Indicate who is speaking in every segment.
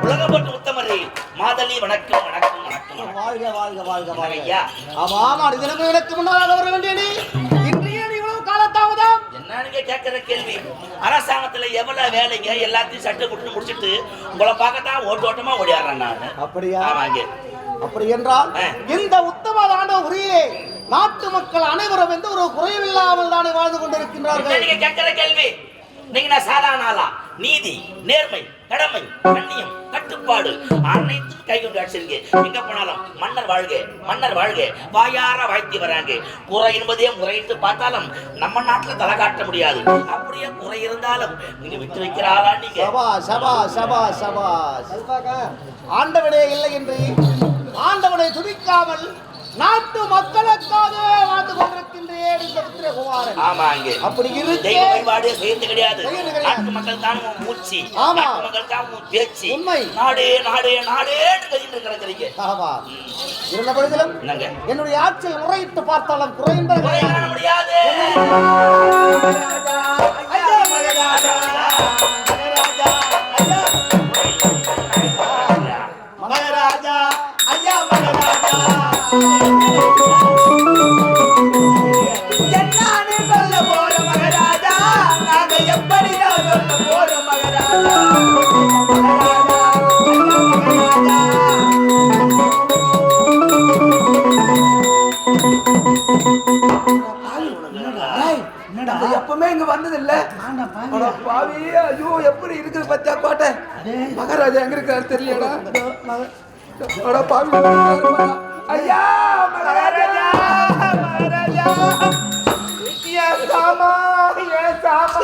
Speaker 1: உலகப்பட்டு உத்தமரே மாதலி வணக்கம் வணக்கம் வணக்கம்.
Speaker 2: வாழ்க வாழ்க வாழ்க வாழ்க
Speaker 1: ஐயா.
Speaker 2: ஆமாம், அடுத்த எனக்கு முன்னால் வர வேண்டிய நீ இன்றைய இவ்வளவு காலத்தாமதம்
Speaker 1: என்னன்னு கேட்கிற கேள்வி. அரசாங்கத்துல எவ்வளவு வேலைங்க எல்லாத்தையும் சட்டை கொடுத்து முடிச்சுட்டு உங்களை பார்க்கத்தான் ஓட்டமா ஓடியாடுறேன் நான்.
Speaker 2: அப்படியா?
Speaker 1: ஆமாங்க.
Speaker 2: அப்படி என்றால் இந்த உத்தமதான உரியிலே நாட்டு மக்கள் அனைவரும் எந்த ஒரு குறைவில்லாமல் தானே வாழ்ந்து கொண்டிருக்கின்றார்கள்.
Speaker 1: நீங்க கேட்கிற கேள்வி. நீங்க நான் சாதாரண ஆளா? நீதி, நேர்மை, கடமை, கண்ணியம், கட்டுப்பாடு அனைத்தும் கை கொண்டு அடிச்சிருங்க. எங்க போனாலும் மன்னர் வாழ்க மன்னர் வாழ்க வாயார வாழ்த்தி வராங்க. குறை என்பதே முறையிட்டு பார்த்தாலும் நம்ம நாட்டுல தலை காட்ட முடியாது. அப்படியே குறை இருந்தாலும் நீங்க விட்டு வைக்கிறாளா? நீங்க
Speaker 2: சபா சபா சபா சபா ஆண்டவனே இல்லை என்று ஆண்டவனை துதிக்காமல் நாட்டு மக்களுக்காக வாழ்ந்து கொண்டிருக்கின்றேன் இந்த புத்திரகுமாரன்.
Speaker 1: ஆமாங்க.
Speaker 2: அப்படி இருக்கு
Speaker 1: வழிபாடு செய்யறது கிடையாது. நாட்டு மக்கள் தான் மூச்சு, நாட்டு மக்கள் தான் பேச்சு.
Speaker 2: உண்மை.
Speaker 1: நாடே நாடே நாடேன்னு கையில் கிடக்குறீங்க.
Speaker 2: ஆமா. இருந்த பொழுதிலும் என்னுடைய ஆட்சியில் முறையிட்டு பார்த்தாலும் குறைந்த
Speaker 1: முடியாது.
Speaker 2: மகாராஜா ஐயா மகாராஜா
Speaker 3: என்னான்னு சொல்ல போற மகாராஜா, நாங்க எப்படிதான் சொல்ல போற மகாராஜா. எப்பவுமே இங்க வந்தது இல்ல. பாவி, ஐயோ எப்படி இருக்குது பத்தியா கோட்டை. மகாராஜா எங்க இருக்காரு தெரியலடா. பாவி ஐயா மகாராஜா மகாராஜா ஏன் சாமா ஏன் சாமா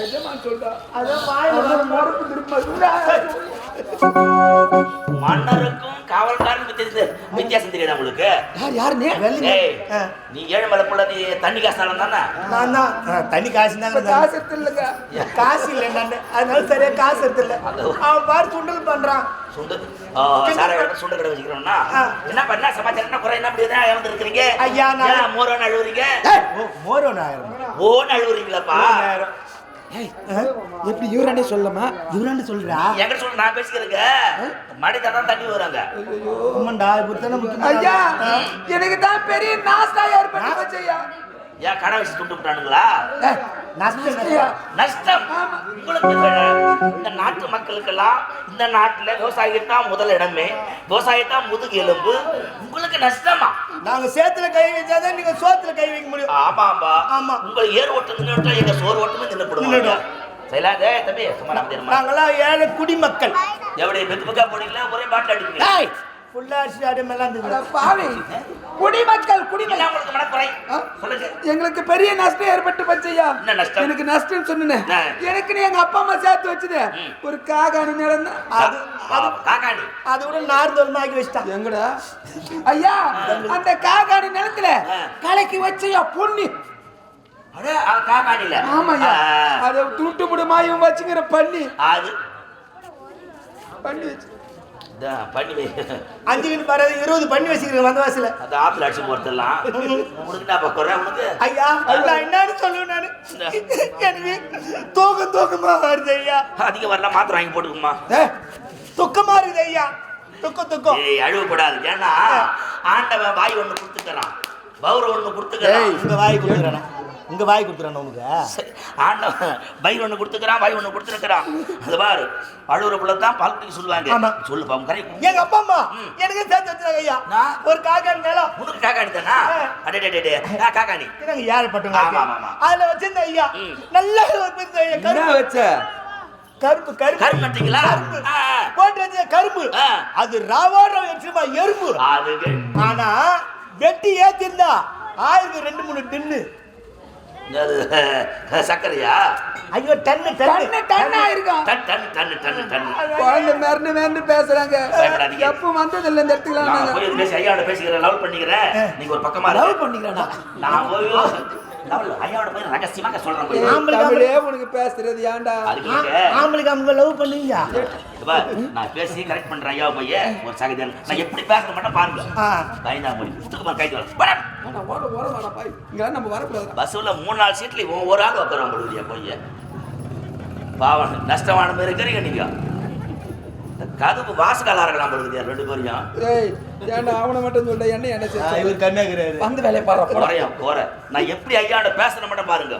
Speaker 3: எஜமான் சொல்றா அதான் வாயில மொறப்பு திரும்ப.
Speaker 1: மன்னருக்கும் காவல்காரனுக்கும் வித்தியாசம் தெரியாது உங்களுக்கு?
Speaker 2: யாரு
Speaker 1: நீ ஏழு மலைப்புள்ள நீ தண்ணி காசாலம் தானே?
Speaker 2: நான் தான் தண்ணி காசு
Speaker 3: காசு எடுத்து இல்லைங்க,
Speaker 2: காசு இல்லை நான் அதனால சரியா காசு எடுத்து இல்லை. அவன் பாரு சுண்டல் பண்றான்.
Speaker 1: சுண்டல் சுண்டல் கடை வச்சுக்கிறோம்னா என்ன பண்ண சமாச்சாரம் என்ன குறை என்ன அப்படிதான் இறந்து இருக்கிறீங்க?
Speaker 2: ஐயா
Speaker 1: மோரோன்னு அழுவுறீங்க.
Speaker 2: மோரோன்னு ஆயிரம்
Speaker 1: ஓன்னு அழுவுறீங்களாப்பா?
Speaker 2: எப்படி யூரானே சொல்லமா? யூரானே சொல்றா
Speaker 1: எங்க சொல்ற? நான் பேசிக்கிறேங்க. மடிதான் தண்ணி வராங்க.
Speaker 3: ஐயா எனக்கு தான் பெரிய நாஸ்டா ஏற்பட்டு வச்சையா.
Speaker 1: ஏன் கடை வச்சு துண்டு விட்டானுங்களா? நஷ்டம் உங்களுக்கு. இந்த நாட்டு மக்களுக்கெல்லாம் இந்த நாட்டுல விவசாயத்தான் முதல் இடமே, விவசாயத்தான் முதுகு எலும்பு. உங்களுக்கு நஷ்டமா?
Speaker 2: நாங்க சேத்துல கை வச்சாதான் நீங்க சோத்துல கை வைக்க முடியும்.
Speaker 1: ஆமாம்பா. ஆமா. உங்களை ஏர் ஓட்டுன்னு எங்க சோறு ஓட்டுமே நின்றுடுவாங்க. சரிலாதே தம்பி சும்மா நம்ம
Speaker 2: நாங்கெல்லாம் ஏழை குடிமக்கள்.
Speaker 1: எப்படி பெத்து பக்கா போனீங்களா? ஒரே பாட்டு அடிக்கிறீங்க.
Speaker 3: குடிமக்கள்
Speaker 1: குடிமக்கள்
Speaker 3: எங்களுக்கு பெரிய நஷ்டம் ஏற்பட்டு பச்சையா. எனக்கு நஷ்டம் சொன்னேன். எனக்கு எங்க அப்பா அம்மா சேர்த்து வச்சது ஒரு காகாணி நிலம் தான்.
Speaker 2: அது கூட நார்தோல்மாக்கி வச்சுட்டான்.
Speaker 3: எங்கடா ஐயா அந்த காகாணி நிலத்துல கலக்கி வச்சையா பொண்ணு. ஆமாய்யா, அதை துட்டு முடுமாயும் வச்சுக்கிற பண்ணி
Speaker 1: அது
Speaker 3: பண்ணி வச்சு
Speaker 1: பண்ணி
Speaker 2: 5 பாரு 20 பண்ணி வச்சுக்கிறேன் வந்த வாசல.
Speaker 1: அது ஆத்துல அடிச்சு போறதெல்லாம் உனக்கு நான் பக்கறேன் உனக்கு.
Speaker 2: ஐயா நான் என்னன்னு சொல்லுவேன் நானு. எனக்கு தூக்கமா வருது ஐயா.
Speaker 1: அதிகம் வரல மாத்திரை வாங்கி போட்டுக்குமா.
Speaker 2: துக்கமா இருக்குது ஐயா. துக்கம்
Speaker 1: அழுவக்கூடாது. ஏன்னா ஆண்டவன் வாய் ஒண்ணு கொடுத்துக்கிறான், பவுர் ஒண்ணு கொடுத்துக்கிறான்.
Speaker 2: உங்க வாய் கொடுத்துக்கிறான், உங்க வாய் கொடுத்துறான் உனக்கு.
Speaker 1: ஆண்டவன் பயிர் ஒண்ணு கொடுத்துக்கிறான், வாய் ஒண்ணு கொடுத்துருக்கிறான். அது பாரு அழுவுற புள்ள தான் பால் குடிக்க சொல்லுவாங்க. சொல்லு பாவம் கரை.
Speaker 2: எங்க அப்பா அம்மா எனக்கு சேர்த்து வச்சுருக்காங்க ஐயா. ஒரு காக்காணி நிலம்.
Speaker 1: உனக்கு காக்காணி தானா? அடே காக்காணி
Speaker 2: எனக்கு யாரு பட்டுங்க.
Speaker 1: ஆமா ஆமா.
Speaker 2: அதுல வச்சிருந்த ஐயா நல்ல கரும்பு
Speaker 3: வச்ச
Speaker 2: கரும்பு கரும்பு
Speaker 1: நட்டீங்களா?
Speaker 2: போட்டு வச்ச கரும்பு. அது ராவாட வச்சிருமா எறும்பு. ஆனா வெட்டி ஏத்திருந்தா 2-3 டின்னு
Speaker 1: சக்கரையா?
Speaker 2: ஐயோ டன்னு
Speaker 3: ஆயிருக்கும். குழந்தை பேசுறாங்க. எப்ப வந்தது இல்ல இந்த இடத்துக்கு.
Speaker 1: பேசி ஐயாவோட பேசிக்கிறேன், லவ் பண்ணிக்கிறேன். நீங்க ஒரு பக்கமா
Speaker 2: லவ் பண்ணிக்கிறேன்.
Speaker 1: நான் போய் ஐயாவோட போய் ரகசியமாக சொல்றேன்.
Speaker 3: ஆம்பளே உனக்கு பேசுறது ஏன்டா?
Speaker 2: ஆம்பளைக்கு லவ் பண்ணுவீங்க.
Speaker 1: நான் பேசி கரெக்ட் பண்றேன் ஐயா போய் ஒரு சகதியான. நான் எப்படி பேசுற மட்டும் பாருங்க. 5ஆம் மணி புத்துக்குமா கைது
Speaker 3: நான் ஓட வாடா பாய் இங்கெல்லாம் நம்ம வரக்கூடாது.
Speaker 1: பஸ்ஸுல 3-4 சீட்ல இவன் ஒரு ஆள் உட்காராம போடுவியா போய் பாவம் நஷ்டமான பேர் இருக்கிறீங்க நீங்க கதவு வாசகாலா இருக்கலாம் போடுவியா 2 பேரையும்.
Speaker 3: ஏய் ஏன்டா அவனை மட்டும் சொல்ற என்ன
Speaker 2: இவர் கண்ணாகிறாரு
Speaker 3: வந்து வேலையை பாரு
Speaker 1: போறேன் நான் எப்படி ஐயாண்ட பேசுற மட்டும் பாருங்க.